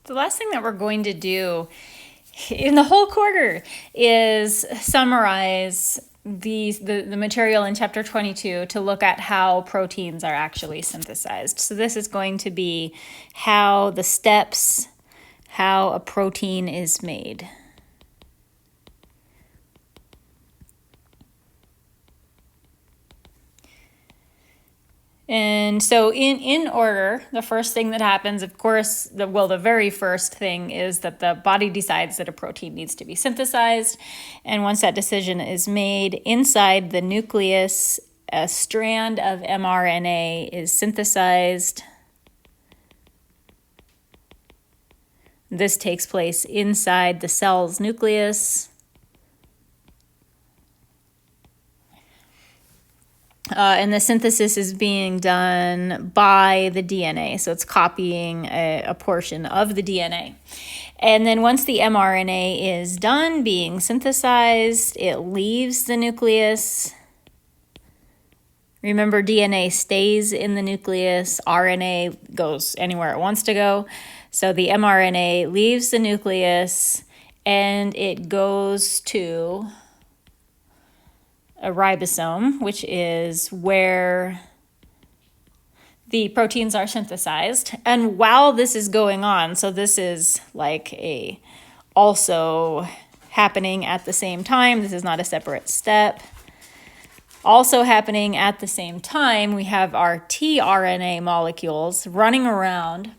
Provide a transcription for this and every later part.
The last thing that we're going to do in the whole quarter is summarize the material in chapter 22 to look at how proteins are actually synthesized. So this is going to be how the steps, how a protein is made. And so in order, the first thing that happens, of course, the very first thing is that the body decides that a protein needs to be synthesized. And once that decision is made, inside the nucleus, a strand of mRNA is synthesized. This takes place inside the cell's nucleus. And the synthesis is being done by the DNA. So it's copying a portion of the DNA. And then once the mRNA is done being synthesized, it leaves the nucleus. Remember, DNA stays in the nucleus. RNA goes anywhere it wants to go. So the mRNA leaves the nucleus and it goes to a ribosome, which is where the proteins are synthesized. And while this is going on, so this is like also happening at the same time. This is not a separate step. Also happening at the same time, we have our tRNA molecules running around,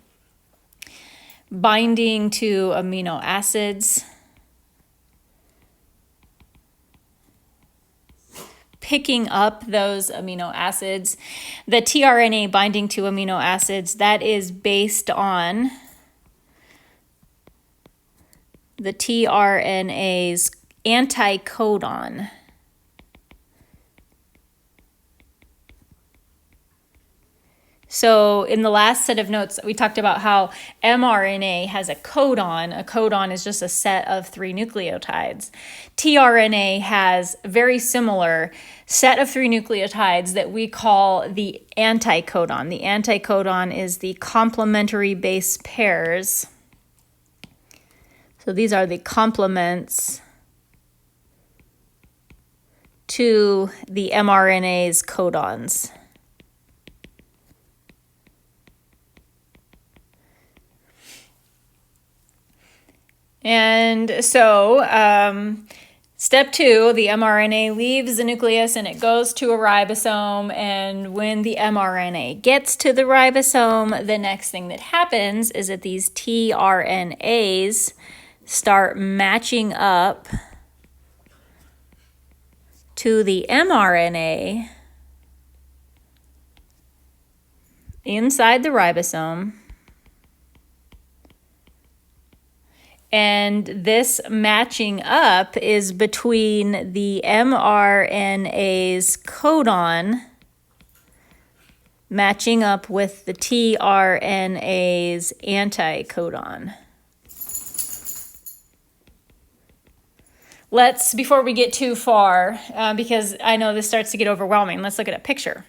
binding to amino acids, picking up those amino acids. The tRNA binding to amino acids, that is based on the tRNA's anticodon. So in the last set of notes, we talked about how mRNA has a codon. A codon is just a set of 3 nucleotides. tRNA has a very similar set of 3 nucleotides that we call the anticodon. The anticodon is the complementary base pairs. So these are the complements to the mRNA's codons. And so step 2, the mRNA leaves the nucleus and it goes to a ribosome. And when the mRNA gets to the ribosome, the next thing that happens is that these tRNAs start matching up to the mRNA inside the ribosome. And this matching up is between the mRNA's codon matching up with the tRNA's anticodon. Before we get too far, because I know this starts to get overwhelming, let's look at a picture.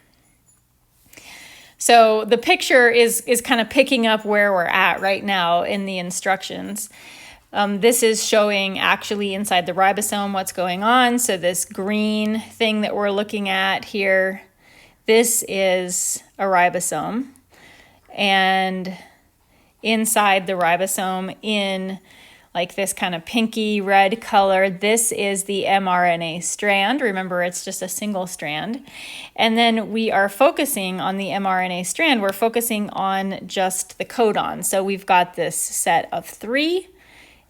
So the picture is kind of picking up where we're at right now in the instructions. This is showing actually inside the ribosome what's going on. So this green thing that we're looking at here, this is a ribosome. And inside the ribosome, in like this kind of pinky red color, this is the mRNA strand. Remember, it's just a single strand. And then we are focusing on the mRNA strand. We're focusing on just the codon. So we've got this set of 3.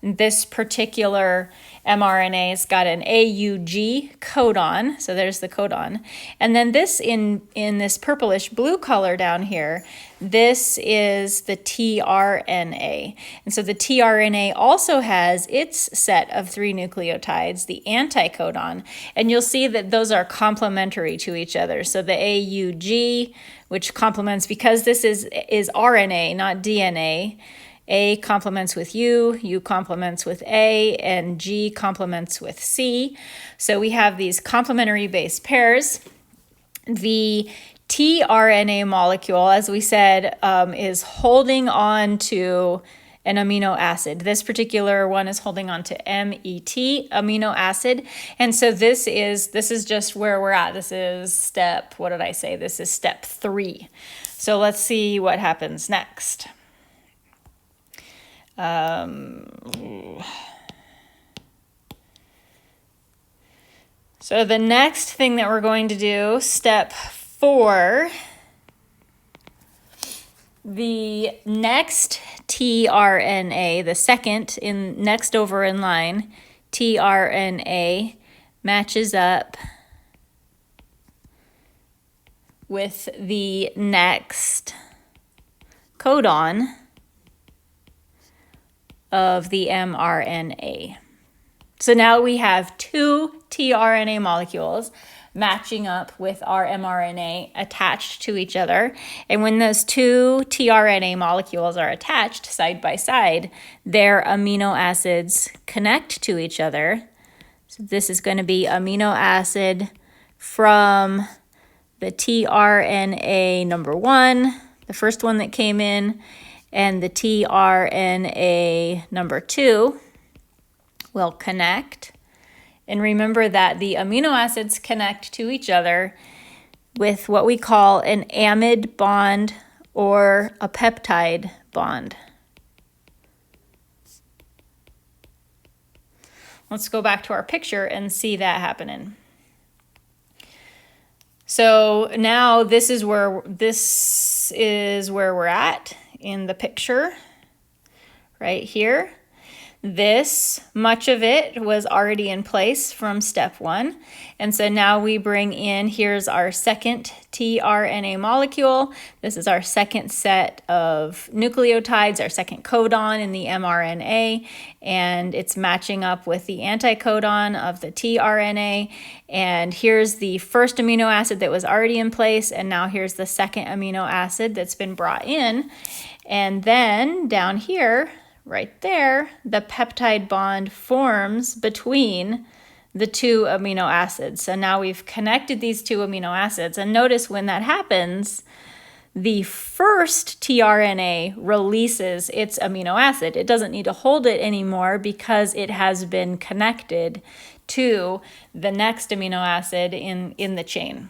This particular mRNA's got an AUG codon, so there's the codon. And then this in this purplish blue color down here, this is the tRNA. And so the tRNA also has its set of 3 nucleotides, the anticodon, and you'll see that those are complementary to each other. So the AUG, which complements, because this is RNA, not DNA, A complements with U complements with A, and G complements with C. So we have these complementary base pairs. The tRNA molecule, as we said, is holding on to an amino acid. This particular one is holding on to MET, amino acid. And so this is just where we're at. This is step, what did I say? This is step 3. So let's see what happens next. So the next thing that we're going to do, step 4, the next tRNA, the second next over in line, tRNA matches up with the next codon of the mRNA. So now we have 2 tRNA molecules matching up with our mRNA attached to each other. And when those 2 tRNA molecules are attached side by side, their amino acids connect to each other. So this is going to be amino acid from the tRNA number 1, the first one that came in, and the tRNA number 2 will connect. And remember that the amino acids connect to each other with what we call an amide bond or a peptide bond. Let's go back to our picture and see that happening. So now this is where we're at in the picture right here. Much of it was already in place from step 1. And so now we bring in, here's our second tRNA molecule. This is our second set of nucleotides, our second codon in the mRNA, and it's matching up with the anticodon of the tRNA. And here's the first amino acid that was already in place, and now here's the second amino acid that's been brought in. And then down here, right there, the peptide bond forms between the 2 amino acids. So now we've connected these 2 amino acids. And notice when that happens, the first tRNA releases its amino acid. It doesn't need to hold it anymore because it has been connected to the next amino acid in the chain.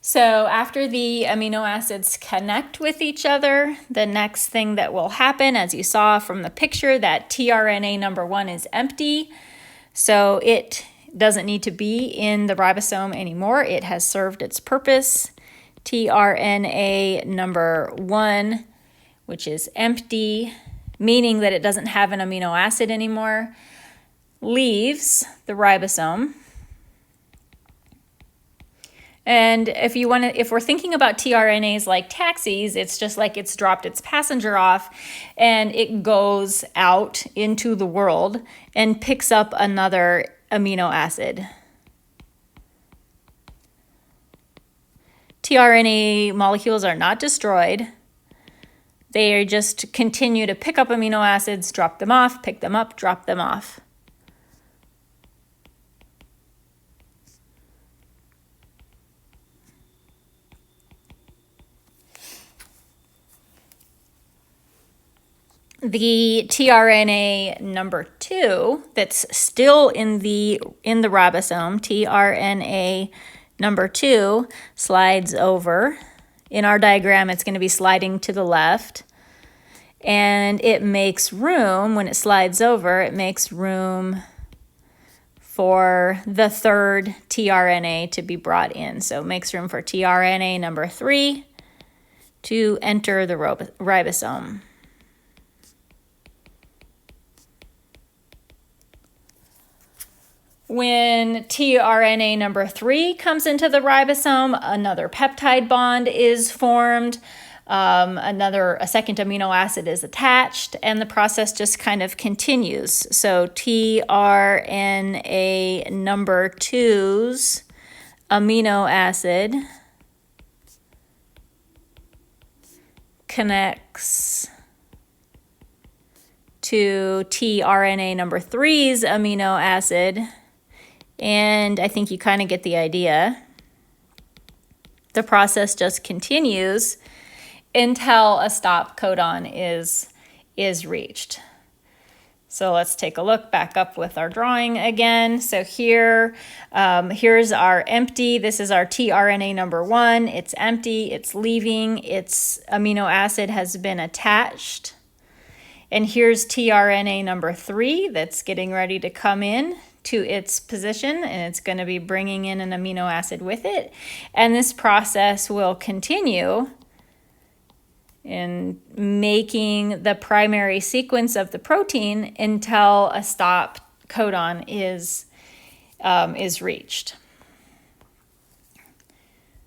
So after the amino acids connect with each other, the next thing that will happen, as you saw from the picture, that tRNA number 1 is empty. So it doesn't need to be in the ribosome anymore. It has served its purpose. tRNA number 1, which is empty, meaning that it doesn't have an amino acid anymore, leaves the ribosome. And if we're thinking about tRNAs like taxis, it's just like it's dropped its passenger off and it goes out into the world and picks up another amino acid. tRNA molecules are not destroyed. They just continue to pick up amino acids, drop them off, pick them up, drop them off. The tRNA number 2 that's still in the ribosome, tRNA number 2, slides over. In our diagram, it's going to be sliding to the left. And it makes room, when it slides over, it makes room for the third tRNA to be brought in. So it makes room for tRNA number 3 to enter the ribosome. When tRNA number 3 comes into the ribosome, another peptide bond is formed, a second amino acid is attached, and the process just kind of continues. So tRNA number 2's amino acid connects to tRNA number 3's amino acid. And I think you kind of get the idea. The process just continues. until a stop codon is reached. So let's take a look back up with our drawing again. So here, here's our empty. This is our tRNA number 1. It's empty, it's leaving, its amino acid has been attached. And here's tRNA number 3 that's getting ready to come in to its position, and it's going to be bringing in an amino acid with it. And this process will continue in making the primary sequence of the protein until a stop codon is reached.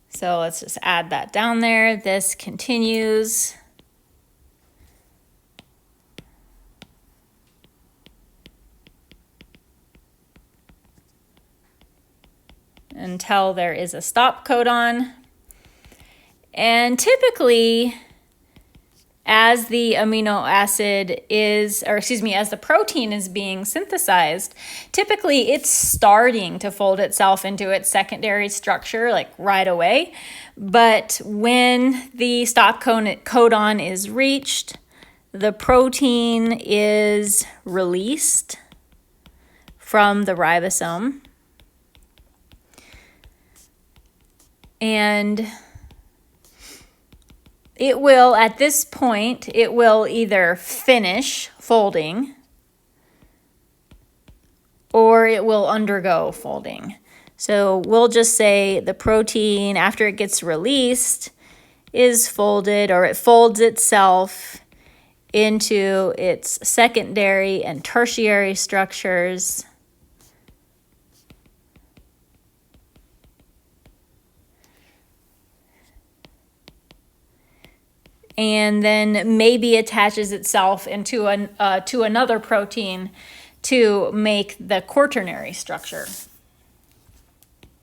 So let's just add that down there. This continues until there is a stop codon. And typically, as the amino acid is, or excuse me, as the protein is being synthesized, typically it's starting to fold itself into its secondary structure like right away. But when the stop codon is reached, the protein is released from the ribosome. And it will, at this point, it will either finish folding or it will undergo folding. So we'll just say the protein, after it gets released, is folded, or it folds itself into its secondary and tertiary structures. And then maybe attaches itself into to another protein to make the quaternary structure.